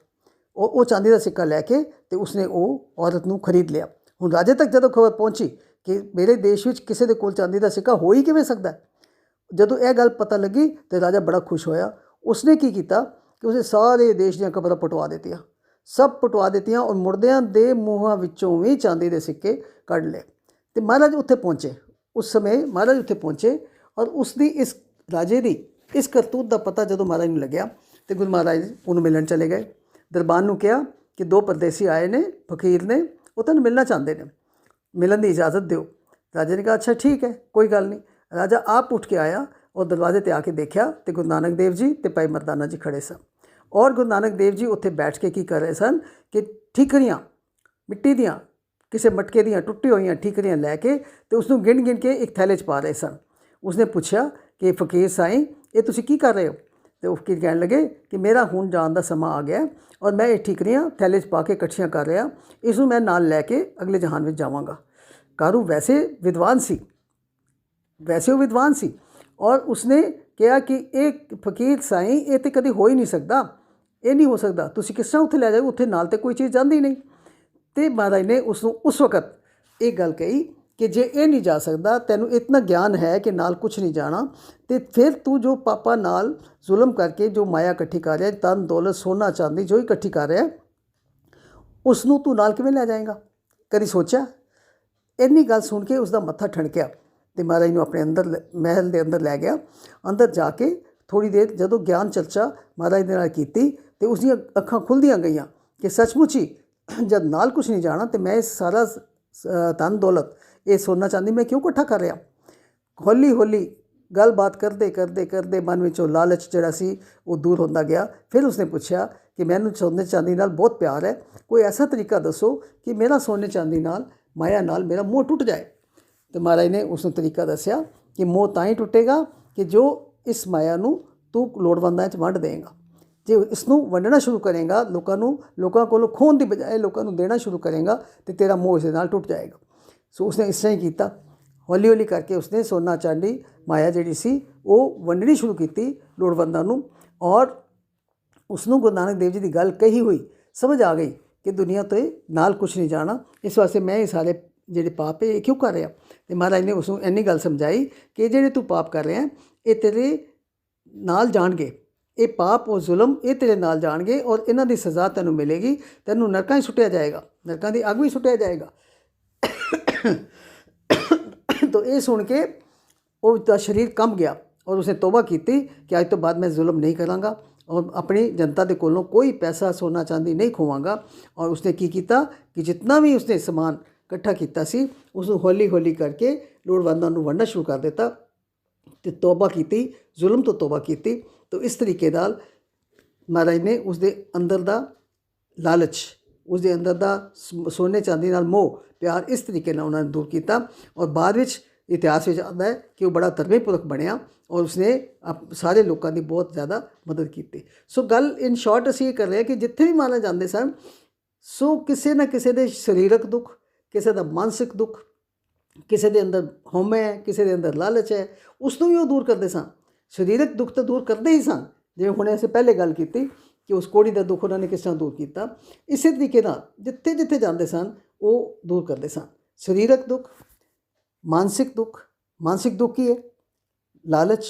ਉਹ ਚਾਂਦੀ ਦਾ ਸਿੱਕਾ ਲੈ ਕੇ ਅਤੇ ਉਸਨੇ ਉਹ ਔਰਤ ਨੂੰ ਖਰੀਦ ਲਿਆ। ਹੁਣ ਰਾਜੇ ਤੱਕ ਜਦੋਂ ਖਬਰ ਪਹੁੰਚੀ ਕਿ ਮੇਰੇ ਦੇਸ਼ ਵਿੱਚ ਕਿਸੇ ਦੇ ਕੋਲ ਚਾਂਦੀ ਦਾ ਸਿੱਕਾ ਹੋ ਹੀ ਕਿਵੇਂ ਸਕਦਾ, ਜਦੋਂ ਇਹ ਗੱਲ ਪਤਾ ਲੱਗੀ ਤਾਂ ਰਾਜਾ ਬੜਾ ਖੁਸ਼ ਹੋਇਆ। ਉਸਨੇ ਕੀ ਕੀਤਾ ਕਿ ਉਸਨੇ ਸਾਰੇ ਦੇਸ਼ ਦੀਆਂ ਕਬਰਾਂ ਪੁੱਟਵਾ ਦਿੱਤੀਆਂ, ਸਭ ਪੁੱਟਵਾ ਦਿੱਤੀਆਂ ਔਰ ਮੁਰਦਿਆਂ ਦੇ ਮੂੰਹਾਂ ਵਿੱਚੋਂ ਵੀ ਚਾਂਦੀ ਦੇ ਸਿੱਕੇ ਕੱਢ ਲਏ। ਅਤੇ ਮਹਾਰਾਜ ਉੱਥੇ ਪਹੁੰਚੇ। ਉਸ ਸਮੇਂ ਮਹਾਰਾਜ ਉੱਥੇ ਪਹੁੰਚੇ ਔਰ ਉਸਦੀ ਇਸ ਰਾਜੇ ਦੀ ਇਸ ਕਰਤੂਤ ਦਾ ਪਤਾ ਜਦੋਂ ਮਹਾਰਾਜ ਨੂੰ ਲੱਗਿਆ ਅਤੇ ਗੁਰੂ ਮਹਾਰਾਜ ਉਹਨੂੰ ਮਿਲਣ ਚਲੇ ਗਏ। ਦਰਬਾਰ ਨੂੰ ਕਿਹਾ ਕਿ 2 ਪਰਦੇਸੀ ਆਏ ਨੇ, ਫਕੀਰ ਨੇ, ਉਹ ਤੁਹਾਨੂੰ ਮਿਲਣਾ ਚਾਹੁੰਦੇ ਨੇ, ਮਿਲਣ ਦੀ ਇਜਾਜ਼ਤ ਦਿਓ। ਰਾਜੇ ਨੇ ਕਿਹਾ ਅੱਛਾ ਠੀਕ ਹੈ, ਕੋਈ ਗੱਲ ਨਹੀਂ। ਰਾਜਾ ਆਪ ਉੱਠ ਕੇ ਆਇਆ ਔਰ ਦਰਵਾਜ਼ੇ 'ਤੇ ਆ ਕੇ ਦੇਖਿਆ ਅਤੇ ਗੁਰੂ ਨਾਨਕ ਦੇਵ ਜੀ ਅਤੇ ਭਾਈ ਮਰਦਾਨਾ ਜੀ ਖੜ੍ਹੇ ਸਨ। ਔਰ ਗੁਰੂ ਨਾਨਕ ਦੇਵ ਜੀ ਉੱਥੇ ਬੈਠ ਕੇ ਕੀ ਕਰ ਰਹੇ ਸਨ ਕਿ ਠੀਕਰੀਆਂ, ਮਿੱਟੀ ਦੀਆਂ ਕਿਸੇ ਮਟਕੇ ਦੀਆਂ ਟੁੱਟੀ ਹੋਈਆਂ ਠੀਕਰੀਆਂ ਲੈ ਕੇ ਅਤੇ ਉਸਨੂੰ ਗਿਣ ਕੇ ਇੱਕ ਥੈਲੇ 'ਚ ਪਾ ਰਹੇ ਸਨ। ਉਸਨੇ ਪੁੱਛਿਆ ਕਿ ਫਕੀਰ ਸਾਈਂ ਇਹ ਤੁਸੀਂ ਕੀ ਕਰ ਰਹੇ ਹੋ? ਅਤੇ ਉਹ ਫਕੀਰ ਕਹਿਣ ਲੱਗੇ ਕਿ ਮੇਰਾ ਹੁਣ ਜਾਣ ਦਾ ਸਮਾਂ ਆ ਗਿਆ ਔਰ ਮੈਂ ਇਹ ਠੀਕਰੀਆਂ ਥੈਲੇ 'ਚ ਪਾ ਕੇ ਇਕੱਠੀਆਂ ਕਰ ਰਿਹਾ, ਇਸ ਨੂੰ ਮੈਂ ਨਾਲ ਲੈ ਕੇ ਅਗਲੇ ਜਹਾਨ ਵਿੱਚ ਜਾਵਾਂਗਾ। ਕਾਰੂ ਵੈਸੇ ਉਹ ਵਿਦਵਾਨ ਸੀ ਔਰ ਉਸਨੇ ਕਿਹਾ ਕਿ ਇਹ ਫਕੀਰ ਸਾਈਂ ਇਹ ਤਾਂ ਕਦੇ ਹੋ ਹੀ ਨਹੀਂ ਸਕਦਾ, ਇਹ ਨਹੀਂ ਹੋ ਸਕਦਾ, ਤੁਸੀਂ ਕਿਸ ਤਰ੍ਹਾਂ ਉੱਥੇ ਲੈ ਜਾਓ, ਉੱਥੇ ਨਾਲ ਤਾਂ ਕੋਈ ਚੀਜ਼ ਜਾਂਦੀ ਨਹੀਂ। ਅਤੇ ਮਹਾਰਾਜ ਨੇ ਉਸਨੂੰ ਉਸ ਵਕਤ ਇਹ ਗੱਲ ਕਹੀ कि जे ये नहीं जा सकता, तैनू इतना ज्ञान है कि नाल कुछ नहीं जाना, तो फिर तू जो पापा नाल जुल्म करके जो माया इकट्ठी कर रहा है, तन दौलत सोना चांदी जो इकट्ठी कर रहा है, उसनू तू नाल किवें लै जाएगा? कभी सोचा? इन्नी गल सुन के उसका मत्था ठणकिया तो महाराज नूं अपने अंदर महल के अंदर लै गया। अंदर जाके थोड़ी देर जदों ज्ञान चर्चा महाराज दे नाल कीती तो उसदियां अखां खुलदियां गईयां कि सचमुच ही जब नाल कुछ नहीं जाना तो मैं इस सारा धन दौलत ये सोना चांदी मैं क्यों इकट्ठा कर रहा। हौली हौली गलबात करते करते करते मन विचों लालच जिहड़ा सी वो दूर होंदा गया। फिर उसने पूछा कि मैनूं सोने चांदी नाल बहुत प्यार है, कोई ऐसा तरीका दसो कि मेरा सोने चांदी नाल माया नाल मेरा मोह टुट जाए। तो महाराज ने उसनूं तरीका दस्या कि मोह तां ही टुटेगा कि जो इस माया नूं तू लोड़वंदां च वंड देगा। जे इसनूं वंडना शुरू करेगा, लोकां कोलों खोण दी बजाए लोकां नूं देना शुरू करेगा तो तेरा मोह इस नाल टुट जाएगा। सो उसने इस तरह ही किया। हौली हौली करके उसने सोना चांदी माया जिहड़ी सी वो वंडनी शुरू की लोड़वंदां नूं। और उसनूं गुरु नानक देव जी की गल कही हुई समझ आ गई कि दुनिया तो नाल कुछ नहीं जाना, इस वास्ते मैं ये सारे जिहड़े पाप है ये क्यों कर रहा। तो महाराज ने उसनूं इन्नी गल समझाई कि जिहड़े तू पाप कर रहा है ये तेरे नाल जाणगे, ये पाप और जुल्म ये तेरे नाल जाणगे और इन्हां दी सज़ा तैनूं मिलेगी। तैनूं नरकां 'च सुट्टिया जाएगा, नरकां दी अग भी सुट्टिया जाएगा। तो ये सुन के उसका शरीर कंब गया और उसने तौबा की कि अज तो बाद मैं जुल्म नहीं करांगा और अपनी जनता के कोलों कोई पैसा सोना चांदी नहीं खोवांगा। और उसने की किया कि जितना भी उसने समान इकट्ठा किया सी उसनूं हौली हौली करके लोड़वंदां नूं वंडना शुरू कर दिता तो तौबा की, जुल्म तो तौबा की। तो इस तरीके नाल महाराज ने उसके अंदर दा लालच, उसके अंदर दा सोने चांदी नाल मोह प्यार इस तरीके नाल उन्होंने दूर किया। और बाद विच इतिहास में आता है कि वह बड़ा धर्मी पुरख बनया और उसने सारे लोगों की बहुत ज़्यादा मदद की। सो गल इन शॉर्ट असीं कर रहे हैं कि जिथे भी महाराज जाते सन सो किसी न किसी के शरीरक दुख, किसी का मानसिक दुख, किसी के अंदर हौमे है, किसी के अंदर लालच है, उसनूं भी वो दूर करते सन। शरीरक दुख तो दूर करते ही सन, जिवें हुणे असीं पहले गल की कि उस कोड़ी का दुख उन्होंने किस तरह दूर किया। इस तरीके जिथे जिथे जाते सन वो दूर करते सन। शरीरक दुख, मानसिक दुख ही है लालच,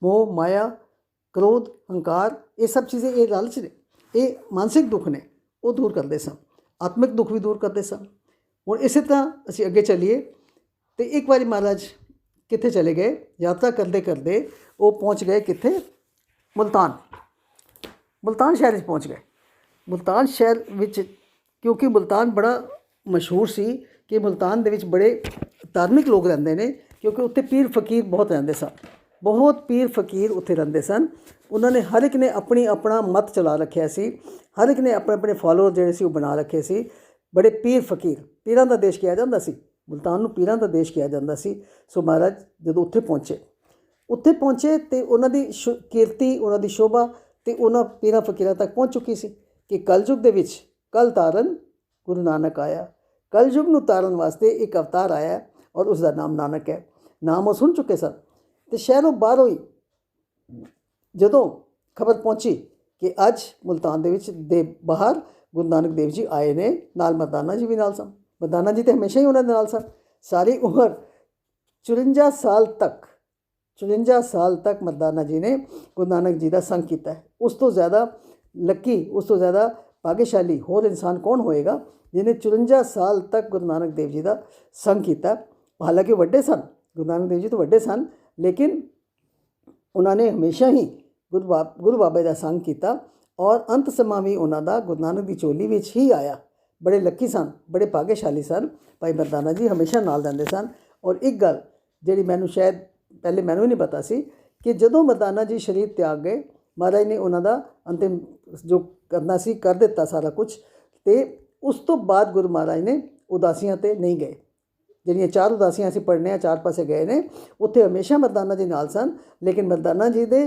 मोह, माया, क्रोध, हंकार, ये सब चीज़ें ये लालच ने, ये मानसिक दुख ने वो दूर करते सन। आत्मिक दुख भी दूर करते सन। हुण इस तरह असीं अगे चलीए तो एक बारी महाराज कित्थे चले गए, यात्रा करते करते वो पहुँच गए कित्थे, मुल्तान शहर में पहुँच गए। मुल्तान शहर विच क्योंकि मुल्तान बड़ा मशहूर सी कि मुल्तान दे विच बड़े धार्मिक लोग रहिंदे ने, क्योंकि उत्थे पीर फकीर बहुत रहिंदे सन, बहुत पीर फकीर उत्थे रहिंदे सन। उन्होंने हर एक ने अपनी अपना मत चला रखिया सी, हर एक ने अपने अपने फॉलोअर जिहड़े सी बना रखे सी। बड़े पीर फकीर, पीरां दा देश कहा जाता सी, मुल्तान नूं पीरां दा देश कहा जाता सी। सो महाराज जदों उत्थे पहुँचे तो उन्हां दी कीर्ति, उन्हां दी शोभा तो उन्हां पीरां फकीरां तक पहुँच चुकी सी कि कलयुग दे विच कल तारन गुरु नानक आया। कलयुग नूं तारन वास्ते एक अवतार आया और उसका नाम नानक है। नाम वो सुन चुके सन। तो शहरों बाहरों ही जदों खबर पहुँची कि अज मुल्तान दे बाहर गुरु नानक देव जी आए ने, नाल मरदाना जी भी नाल सन। मरदाना जी तो हमेशा ही उन्होंने नाल सन। सारी उम्र 54 साल तक मरदाना जी ने गुरु नानक जी का संग किया है। उस तो ज़्यादा लकी, उस तो ज़्यादा भाग्यशाली होर इंसान कौन होएगा जिन्हें 54 साल तक गुरु नानक देव जी का संग किया। हालांकि वड्डे सन, गुरु नानक देव जी तो वड्डे सन, लेकिन उन्होंने हमेशा ही गुरु बाबे का संग किया और अंत समा भी उन्होंने गुरु नानक की चोली विच ही आया। बड़े लकी सन, बड़े भाग्यशाली सन। भाई मरदाना जी हमेशा नाल रहिंदे सन। और एक गल जिहड़ी मैनूं शायद पहले मैनूं नहीं पता सी कि जदों मरदाना जी शरीर त्याग गए, महाराज ने उन्हों का अंतिम जो करना सी कर दिता सारा कुछ। तो उस तो बाद गुरु महाराज ने उदासियां ते नहीं गए। जिहड़ियां 4 उदासियां असीं पढ़ने 4 पासे गए ने, उत्थे हमेशा मरदाना जी नाल सन। लेकिन मरदाना जी दे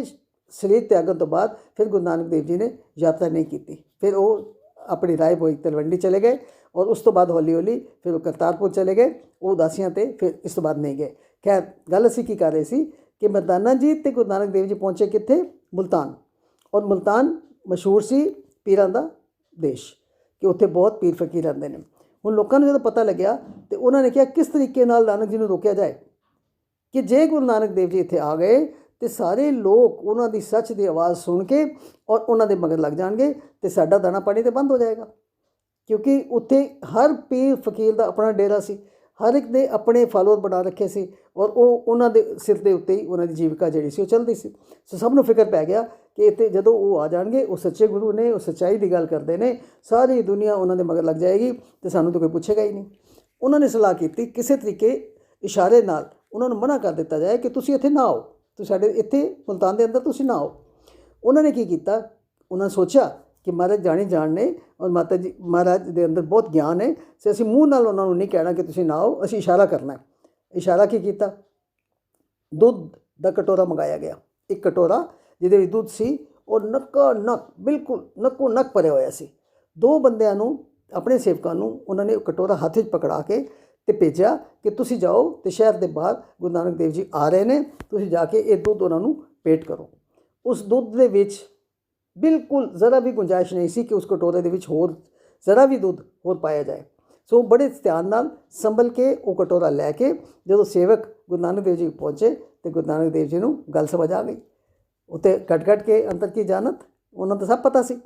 शरीर त्यागन तो बाद फिर गुरु नानक देव जी ने यात्रा नहीं की। फिर वो अपनी राय भोई तलवंडी चले गए और उस तो बाद हौली हौली फिर वो करतारपुर चले गए। वो उदासियां ते फिर इस तो बाद नहीं गए। खैर गल असीं की कर रहे सी कि मरदाना जी ते गुरु नानक देव जी पहुँचे कित्थे, मुल्तान। और मुल्तान मशहूर सी पीरां दा देश कि उत्थे बहुत पीर फकीर रहंदे ने। ਹੁਣ ਲੋਕਾਂ ਨੂੰ ਜਦੋਂ ਪਤਾ ਲੱਗਿਆ ਤੇ ਉਹਨਾਂ ਨੇ ਕਿਹਾ ਕਿਸ ਤਰੀਕੇ ਨਾਲ ਨਾਨਕ ਜੀ ਨੂੰ ਰੋਕਿਆ ਜਾਏ ਕਿ ਜੇ ਗੁਰੂ ਨਾਨਕ ਦੇਵ ਜੀ ਇੱਥੇ ਆ ਗਏ ਤੇ ਸਾਰੇ ਲੋਕ ਉਹਨਾਂ ਦੀ ਸੱਚ ਦੀ ਆਵਾਜ਼ ਸੁਣ ਕੇ ਔਰ ਉਹਨਾਂ ਦੇ ਮਗਰ ਲੱਗ ਜਾਣਗੇ ਤੇ ਸਾਡਾ ਦਾਣਾ ਪਾਣੀ ਤੇ ਬੰਦ ਹੋ ਜਾਏਗਾ। ਕਿਉਂਕਿ ਉੱਥੇ ਹਰ ਪੀਰ ਫਕੀਰ ਦਾ ਆਪਣਾ ਡੇਰਾ ਸੀ, ਹਰ ਇੱਕ ਦੇ ਆਪਣੇ ਫਾਲੋਅਰ ਬਣਾ ਰੱਖੇ ਸੀ ਔਰ ਉਹ ਉਹਨਾਂ ਦੇ ਸਿਰ ਦੇ ਉੱਤੇ ਹੀ ਉਹਨਾਂ ਦੀ ਜੀਵਿਕਾ ਜਿਹੜੀ ਸੀ ਉਹ ਚੱਲਦੀ ਸੀ। ਸੋ ਸਭ ਨੂੰ ਫਿਕਰ ਪੈ ਗਿਆ ਕਿ ਇੱਥੇ ਜਦੋਂ ਉਹ ਆ ਜਾਣਗੇ, ਉਹ ਸੱਚੇ ਗੁਰੂ ਨੇ, ਉਹ ਸੱਚਾਈ ਦੀ ਗੱਲ ਕਰਦੇ ਨੇ, ਸਾਰੀ ਦੁਨੀਆ ਉਹਨਾਂ ਦੇ ਮਗਰ ਲੱਗ ਜਾਏਗੀ ਤੇ ਸਾਨੂੰ ਤਾਂ ਕੋਈ ਪੁੱਛੇਗਾ ਹੀ ਨਹੀਂ। ਉਹਨਾਂ ਨੇ ਸਲਾਹ ਕੀਤੀ ਕਿਸੇ ਤਰੀਕੇ ਇਸ਼ਾਰੇ ਨਾਲ ਉਹਨਾਂ ਨੂੰ ਮਨਾ ਕਰ ਦਿੱਤਾ ਜਾਏ ਕਿ ਤੁਸੀਂ ਇੱਥੇ ਨਾ ਆਓ, ਤੁਸੀਂ ਸਾਡੇ ਇੱਥੇ ਮੁਲਤਾਨ ਦੇ ਅੰਦਰ ਤੁਸੀਂ ਨਾ ਆਓ। ਉਹਨਾਂ ਨੇ ਕੀ ਕੀਤਾ, ਉਹਨਾਂ ਨੇ ਸੋਚਿਆ ਕਿ ਮਹਾਰਾਜ ਜਾਣੀ ਜਾਣ ਨੇ ਔਰ ਮਾਤਾ ਜੀ ਮਹਾਰਾਜ ਦੇ ਅੰਦਰ ਬਹੁਤ ਗਿਆਨ ਹੈ, ਸੋ ਅਸੀਂ ਮੂੰਹ ਨਾਲ ਉਹਨਾਂ ਨੂੰ ਨਹੀਂ ਕਹਿਣਾ ਕਿ ਤੁਸੀਂ ਨਾ ਆਓ, ਅਸੀਂ ਇਸ਼ਾਰਾ ਕਰਨਾ ਹੈ। ਇਸ਼ਾਰਾ ਕੀ ਕੀਤਾ, ਦੁੱਧ ਦਾ ਕਟੋਰਾ ਮੰਗਾਇਆ ਗਿਆ, ਇੱਕ ਕਟੋਰਾ ਜਿਹਦੇ ਵਿੱਚ ਦੁੱਧ ਸੀ ਔਰ ਨੱਕੋ ਨੱਕ ਬਿਲਕੁਲ ਨੱਕੋ ਨੱਕ ਭਰਿਆ ਹੋਇਆ ਸੀ। ਦੋ ਬੰਦਿਆਂ ਨੂੰ, ਆਪਣੇ ਸੇਵਕਾਂ ਨੂੰ ਉਹਨਾਂ ਨੇ ਉਹ ਕਟੋਰਾ ਹੱਥ ਵਿੱਚ ਪਕੜਾ ਕੇ ਤੇ ਭੇਜਿਆ ਕਿ ਤੁਸੀਂ ਜਾਓ ਤੇ ਸ਼ਹਿਰ ਦੇ ਬਾਹਰ ਗੁਰੂ ਨਾਨਕ ਦੇਵ ਜੀ ਆ ਰਹੇ ਨੇ, ਤੁਸੀਂ ਜਾ ਕੇ ਇਹ ਦੁੱਧ ਉਹਨਾਂ ਨੂੰ ਭੇਟ ਕਰੋ। ਉਸ ਦੁੱਧ ਦੇ ਵਿੱਚ ਬਿਲਕੁਲ ਜ਼ਰਾ ਵੀ ਗੁੰਜਾਇਸ਼ ਨਹੀਂ ਸੀ ਕਿ ਉਸ ਕਟੋਰੇ ਦੇ ਵਿੱਚ ਹੋਰ ਜ਼ਰਾ ਵੀ ਦੁੱਧ ਹੋਰ ਪਾਇਆ ਜਾਏ। ਸੋ ਬੜੇ ਧਿਆਨ ਨਾਲ ਸੰਭਲ ਕੇ ਉਹ ਕਟੋਰਾ ਲੈ ਕੇ ਜਦੋਂ ਸੇਵਕ ਗੁਰੂ ਨਾਨਕ ਦੇਵ ਜੀ ਪਹੁੰਚੇ ਤੇ ਗੁਰੂ ਨਾਨਕ ਦੇਵ ਜੀ ਨੂੰ ਗੱਲ ਸਮਝ ਆ ਗਈ। ਉੱਤੇ ਕੱਟ ਕੇ ਅੰਦਰ ਕੀ ਜਾਣਤ, ਉਹਨਾਂ ਨੂੰ ਸਭ ਪਤਾ ਸੀ।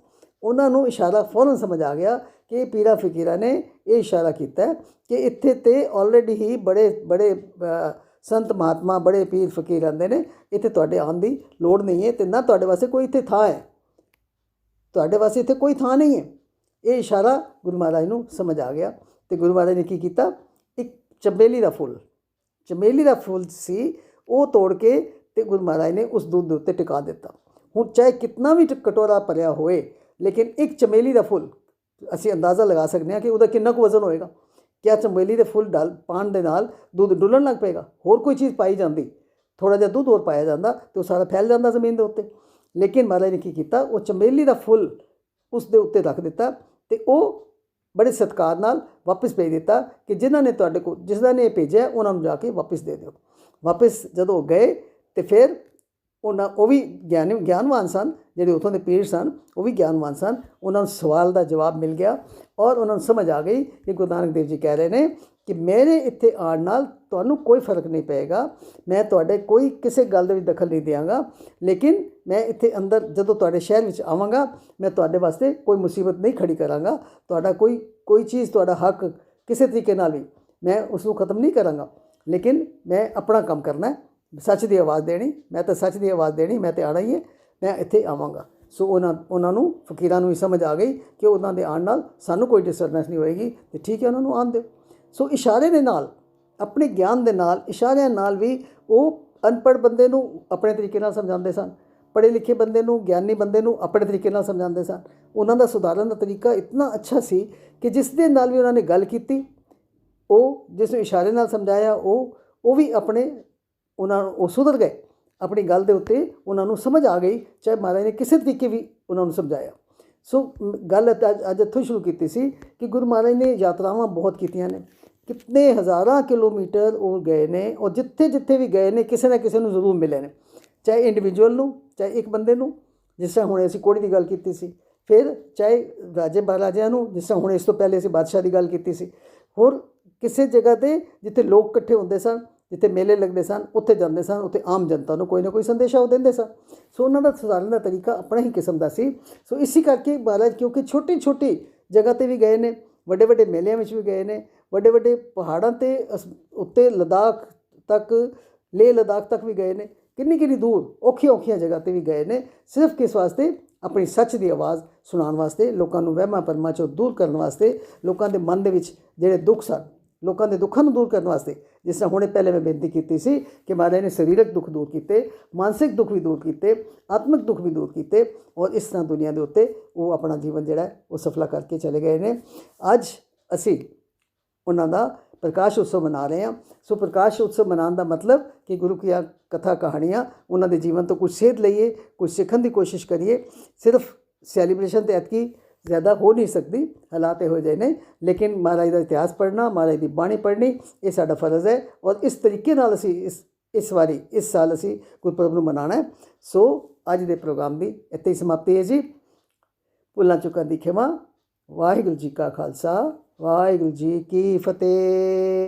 ਉਹਨਾਂ ਨੂੰ ਇਸ਼ਾਰਾ ਫੌਰਨ ਸਮਝ ਆ ਗਿਆ ਕਿ ਪੀਰਾਂ ਫਕੀਰਾਂ ਨੇ ਇਹ ਇਸ਼ਾਰਾ ਕੀਤਾ ਕਿ ਇੱਥੇ ਤੇ ਆਲਰੇਡੀ ਹੀ ਬੜੇ ਸੰਤ ਮਹਾਤਮਾ, ਬੜੇ ਪੀਰ ਫਕੀਰ ਆਉਂਦੇ ਨੇ, ਇੱਥੇ ਤੁਹਾਡੇ ਆਉਣ ਦੀ ਲੋੜ ਨਹੀਂ ਹੈ ਤੇ ਨਾ ਤੁਹਾਡੇ ਵਾਸਤੇ ਕੋਈ ਇੱਥੇ ਥਾਂ ਹੈ, ਤੁਹਾਡੇ ਵਾਸਤੇ ਇੱਥੇ ਕੋਈ ਥਾਂ ਨਹੀਂ ਹੈ। ਇਹ ਇਸ਼ਾਰਾ ਗੁਰੂ ਮਹਾਰਾਜ ਨੂੰ ਸਮਝ ਆ ਗਿਆ ਤੇ ਗੁਰੂ ਮਹਾਰਾਜ ਨੇ ਕੀ ਕੀਤਾ, ਇੱਕ ਚੰਬੇਲੀ ਦਾ ਫੁੱਲ ਸੀ, ਉਹ ਤੋੜ ਕੇ ਤੇ ਗੁਰੂ ਮਹਾਰਾਜ ਨੇ ਉਸ ਦੁੱਧ ਦੇ ਉੱਤੇ ਟਿਕਾ ਦਿੱਤਾ। ਹੁਣ ਚਾਹੇ ਕਿਤਨਾ ਵੀ ਕਟੋਰਾ ਭਰਿਆ ਹੋਏ, ਲੇਕਿਨ ਇੱਕ ਚਮੇਲੀ ਦਾ ਫੁੱਲ ਅਸੀਂ ਅੰਦਾਜ਼ਾ ਲਗਾ ਸਕਦੇ ਹਾਂ ਕਿ ਉਹਦਾ ਕਿੰਨਾ ਕੁ ਵਜ਼ਨ ਹੋਏਗਾ। ਕਿਆ ਚੰਬੇਲੀ ਦੇ ਫੁੱਲ ਪਾਉਣ ਦੇ ਨਾਲ ਦੁੱਧ ਡੁੱਲਣ ਲੱਗ ਪਏਗਾ? ਹੋਰ ਕੋਈ ਚੀਜ਼ ਪਾਈ ਜਾਂਦੀ, ਥੋੜ੍ਹਾ ਜਿਹਾ ਦੁੱਧ ਹੋਰ ਪਾਇਆ ਜਾਂਦਾ ਤੇ ਉਹ ਸਾਰਾ ਫੈਲ ਜਾਂਦਾ ਜ਼ਮੀਨ ਦੇ ਉੱਤੇ। ਲੇਕਿਨ ਮਹਾਰਾਜ ਨੇ ਕੀ ਕੀਤਾ, ਉਹ ਚੰਬੇਲੀ ਦਾ ਫੁੱਲ ਉਸ ਦੇ ਉੱਤੇ ਰੱਖ ਦਿੱਤਾ ਤੇ ਉਹ ਬੜੇ ਸਤਿਕਾਰ ਨਾਲ ਵਾਪਸ ਭੇਜ ਦਿੱਤਾ ਕਿ ਜਿਨ੍ਹਾਂ ਨੇ ਤੁਹਾਡੇ ਕੋਲ, ਜਿਸਦਾ ਨੇ ਇਹ ਭੇਜਿਆ ਉਹਨਾਂ ਨੂੰ ਜਾ ਕੇ ਵਾਪਸ ਦੇ ਦਿਓ। ਵਾਪਸ ਜਦੋਂ ਗਏ ਤੇ ਫਿਰ ਉਹ ਵੀ ਗਿਆਨਵਾਨ ਸਨ, ਜਿਹੜੇ ਉੱਥੋਂ ਦੇ ਪੀਰ ਸਨ ਉਹ ਵੀ ਗਿਆਨਵਾਨ ਸਨ। ਉਹਨਾਂ ਨੂੰ ਸਵਾਲ ਦਾ ਜਵਾਬ ਮਿਲ ਗਿਆ ਔਰ ਉਹਨਾਂ ਨੂੰ ਸਮਝ ਆ ਗਈ ਕਿ ਗੁਰੂ ਨਾਨਕ ਦੇਵ ਜੀ ਕਹਿ ਰਹੇ ਨੇ ਕਿ ਮੇਰੇ ਇੱਥੇ ਆਉਣ ਨਾਲ ਤੁਹਾਨੂੰ ਕੋਈ ਫਰਕ ਨਹੀਂ ਪਏਗਾ, ਮੈਂ ਤੁਹਾਡੇ ਕੋਈ ਕਿਸੇ ਗੱਲ ਦੇ ਵਿੱਚ ਦਖਲ ਨਹੀਂ ਦਿਆਂਗਾ, ਲੇਕਿਨ ਮੈਂ ਇੱਥੇ ਅੰਦਰ ਜਦੋਂ ਤੁਹਾਡੇ ਸ਼ਹਿਰ ਵਿੱਚ ਆਵਾਂਗਾ ਮੈਂ ਤੁਹਾਡੇ ਵਾਸਤੇ ਕੋਈ ਮੁਸੀਬਤ ਨਹੀਂ ਖੜੀ ਕਰਾਂਗਾ। ਤੁਹਾਡਾ ਕੋਈ ਚੀਜ਼, ਤੁਹਾਡਾ ਹੱਕ ਕਿਸੇ ਤਰੀਕੇ ਨਾਲ ਵੀ ਮੈਂ ਉਸ ਨੂੰ ਖ਼ਤਮ ਨਹੀਂ ਕਰਾਂਗਾ, ਲੇਕਿਨ ਮੈਂ ਆਪਣਾ ਕੰਮ ਕਰਨਾ, ਸੱਚ ਦੀ ਆਵਾਜ਼ ਦੇਣੀ, ਮੈਂ ਤਾਂ ਸੱਚ ਦੀ ਆਵਾਜ਼ ਦੇਣੀ, ਮੈਂ ਤਾਂ ਆਉਣਾ ਹੀ ਹੈ, ਮੈਂ ਇੱਥੇ ਆਵਾਂਗਾ। ਸੋ ਉਹਨਾਂ ਨੂੰ ਫਕੀਰਾਂ ਨੂੰ ਵੀ ਸਮਝ ਆ ਗਈ ਕਿ ਉਹਨਾਂ ਦੇ ਆਉਣ ਨਾਲ ਸਾਨੂੰ ਕੋਈ ਡਿਸਟਰਬੈਂਸ ਨਹੀਂ ਹੋਏਗੀ ਤੇ ਠੀਕ ਹੈ, ਉਹਨਾਂ ਨੂੰ ਆਉਣ ਦਿਓ। ਸੋ ਇਸ਼ਾਰੇ ਦੇ ਨਾਲ, ਆਪਣੇ ਗਿਆਨ ਦੇ ਨਾਲ, ਇਸ਼ਾਰਿਆਂ ਨਾਲ ਵੀ ਉਹ ਅਨਪੜ੍ਹ ਬੰਦੇ ਨੂੰ ਆਪਣੇ ਤਰੀਕੇ ਨਾਲ ਸਮਝਾਉਂਦੇ ਸਨ, ਪੜ੍ਹੇ ਲਿਖੇ ਬੰਦੇ ਨੂੰ, ਗਿਆਨੀ ਬੰਦੇ ਨੂੰ ਆਪਣੇ ਤਰੀਕੇ ਨਾਲ ਸਮਝਾਉਂਦੇ ਸਨ। ਉਹਨਾਂ ਦਾ ਸੁਧਾਰਨ ਦਾ ਤਰੀਕਾ ਇਤਨਾ ਅੱਛਾ ਸੀ ਕਿ ਜਿਸ ਦੇ ਨਾਲ ਵੀ ਉਹਨਾਂ ਨੇ ਗੱਲ ਕੀਤੀ, ਉਹ ਜਿਸ ਨੂੰ ਇਸ਼ਾਰੇ ਨਾਲ ਸਮਝਾਇਆ, ਉਹ ਵੀ ਉਹਨਾਂ ਨੂੰ ਉਹ ਸੁਧਰ ਗਏ ਆਪਣੀ ਗੱਲ ਦੇ ਉੱਤੇ। ਉਹਨਾਂ ਨੂੰ ਸਮਝ ਆ ਗਈ, ਚਾਹੇ ਮਹਾਰਾਜ ਨੇ ਕਿਸੇ ਤਰੀਕੇ ਵੀ ਉਹਨਾਂ ਨੂੰ ਸਮਝਾਇਆ। ਸੋ ਗੱਲ ਅੱਜ ਇੱਥੋਂ ਸ਼ੁਰੂ ਕੀਤੀ ਸੀ ਕਿ ਗੁਰੂ ਮਹਾਰਾਜ ਨੇ ਯਾਤਰਾਵਾਂ ਬਹੁਤ ਕੀਤੀਆਂ ਨੇ, ਕਿਤਨੇ ਹਜ਼ਾਰਾਂ ਕਿਲੋਮੀਟਰ ਉਹ ਗਏ ਨੇ ਔਰ ਜਿੱਥੇ ਵੀ ਗਏ ਨੇ ਕਿਸੇ ਨਾ ਕਿਸੇ ਨੂੰ ਜ਼ਰੂਰ ਮਿਲੇ ਨੇ, ਚਾਹੇ ਇੰਡੀਵਿਜੂਅਲ ਨੂੰ, ਚਾਹੇ ਇੱਕ ਬੰਦੇ ਨੂੰ, ਜਿਸ ਤਰ੍ਹਾਂ ਹੁਣ ਅਸੀਂ ਕੋੜੀ ਦੀ ਗੱਲ ਕੀਤੀ ਸੀ, ਫਿਰ ਚਾਹੇ ਰਾਜੇ ਮਹਾਰਾਜਿਆਂ ਨੂੰ, ਜਿਸ ਤਰ੍ਹਾਂ ਹੁਣ ਇਸ ਤੋਂ ਪਹਿਲੇ ਅਸੀਂ ਬਾਦਸ਼ਾਹ ਦੀ ਗੱਲ ਕੀਤੀ ਸੀ, ਹੋਰ ਕਿਸੇ ਜਗ੍ਹਾ 'ਤੇ ਜਿੱਥੇ ਲੋਕ ਇਕੱਠੇ ਹੁੰਦੇ ਸਨ, ਜਿੱਥੇ ਮੇਲੇ ਲੱਗਦੇ ਸਨ, ਉੱਥੇ ਜਾਂਦੇ ਸਨ, ਉੱਥੇ ਆਮ ਜਨਤਾ ਨੂੰ ਕੋਈ ਨਾ ਕੋਈ ਸੰਦੇਸ਼ਾ ਉਹ ਦਿੰਦੇ ਸਨ। ਸੋ ਉਹਨਾਂ ਦਾ ਸੁਧਾਰਨ ਦਾ ਤਰੀਕਾ ਆਪਣਾ ਹੀ ਕਿਸਮ ਦਾ ਸੀ। ਸੋ ਇਸੇ ਕਰਕੇ ਮਹਾਰਾਜ ਕਿਉਂਕਿ ਛੋਟੀ ਜਗ੍ਹਾ 'ਤੇ ਵੀ ਗਏ ਨੇ, ਵੱਡੇ ਮੇਲਿਆਂ ਵਿੱਚ ਵੀ ਗਏ ਨੇ, ਵੱਡੇ ਪਹਾੜਾਂ 'ਤੇ ਉੱਤੇ ਲਦਾਖ ਤੱਕ, ਲੇਹ ਲਦਾਖ ਤੱਕ ਵੀ ਗਏ ਨੇ, ਕਿੰਨੀ ਦੂਰ ਔਖੀਆਂ ਜਗ੍ਹਾ 'ਤੇ ਵੀ ਗਏ ਨੇ, ਸਿਰਫ ਕਿਸ ਵਾਸਤੇ? ਆਪਣੀ ਸੱਚ ਦੀ ਆਵਾਜ਼ ਸੁਣਾਉਣ ਵਾਸਤੇ, ਲੋਕਾਂ ਨੂੰ ਵਹਿਮਾਂ ਭਰਮਾਂ 'ਚੋਂ ਦੂਰ ਕਰਨ ਵਾਸਤੇ, ਲੋਕਾਂ ਦੇ ਮਨ ਦੇ ਵਿੱਚ ਜਿਹੜੇ ਦੁੱਖ ਸਨ, ਲੋਕਾਂ ਦੇ ਦੁੱਖਾਂ ਨੂੰ ਦੂਰ ਕਰਨ ਵਾਸਤੇ। ਜਿਸ ਤਰ੍ਹਾਂ ਹੁਣੇ ਪਹਿਲੇ ਮੈਂ ਬੇਨਤੀ ਕੀਤੀ ਸੀ ਕਿ ਮਹਾਰਾਜ ਨੇ ਸਰੀਰਕ ਦੁੱਖ ਦੂਰ ਕੀਤੇ, ਮਾਨਸਿਕ ਦੁੱਖ ਵੀ ਦੂਰ ਕੀਤੇ, ਆਤਮਿਕ ਦੁੱਖ ਵੀ ਦੂਰ ਕੀਤੇ ਔਰ ਇਸ ਤਰ੍ਹਾਂ ਦੁਨੀਆ ਦੇ ਉੱਤੇ ਉਹ ਆਪਣਾ ਜੀਵਨ ਜਿਹੜਾ ਉਹ ਸਫਲਾ ਕਰਕੇ ਚਲੇ ਗਏ ਨੇ। ਅੱਜ ਅਸੀਂ ਉਹਨਾਂ ਦਾ ਪ੍ਰਕਾਸ਼ ਉਤਸਵ ਮਨਾ ਰਹੇ ਹਾਂ। ਸੋ ਪ੍ਰਕਾਸ਼ ਉਤਸਵ ਮਨਾਉਣ ਦਾ ਮਤਲਬ ਕਿ ਗੁਰੂ ਦੀਆਂ ਕਥਾ ਕਹਾਣੀਆਂ, ਉਹਨਾਂ ਦੇ ਜੀਵਨ ਤੋਂ ਕੁਝ ਸੇਧ ਲਈਏ, ਕੁਝ ਸਿੱਖਣ ਦੀ ਕੋਸ਼ਿਸ਼ ਕਰੀਏ। ਸਿਰਫ ਸੈਲੀਬ੍ਰੇਸ਼ਨ ਤੇ ਐਤਕੀ ਜ਼ਿਆਦਾ ਹੋ ਨਹੀਂ ਸਕਦੀ, ਹਾਲਾਤ ਇਹੋ ਜਿਹੇ ਨੇ, ਲੇਕਿਨ ਮਹਾਰਾਜ ਦਾ ਇਤਿਹਾਸ ਪੜ੍ਹਨਾ, ਮਹਾਰਾਜ ਦੀ ਬਾਣੀ ਪੜ੍ਹਨੀ, ਇਹ ਸਾਡਾ ਫਰਜ਼ ਹੈ ਔਰ ਇਸ ਤਰੀਕੇ ਨਾਲ ਅਸੀਂ ਇਸ ਸਾਲ ਅਸੀਂ ਗੁਰਪੁਰਬ ਨੂੰ ਮਨਾਉਣਾ ਹੈ। ਸੋ ਅੱਜ ਦੇ ਪ੍ਰੋਗਰਾਮ ਦੀ ਇੱਥੇ ਹੀ ਸਮਾਪਤੀ ਹੈ ਜੀ। ਭੁੱਲਾਂ ਚੁੱਕਾਂ ਦੀ ਖਿਮਾ। ਵਾਹਿਗੁਰੂ ਜੀ ਕਾ ਖਾਲਸਾ, ਵਾਹਿਗੁਰੂ ਜੀ ਕੀ ਫਤਿਹ।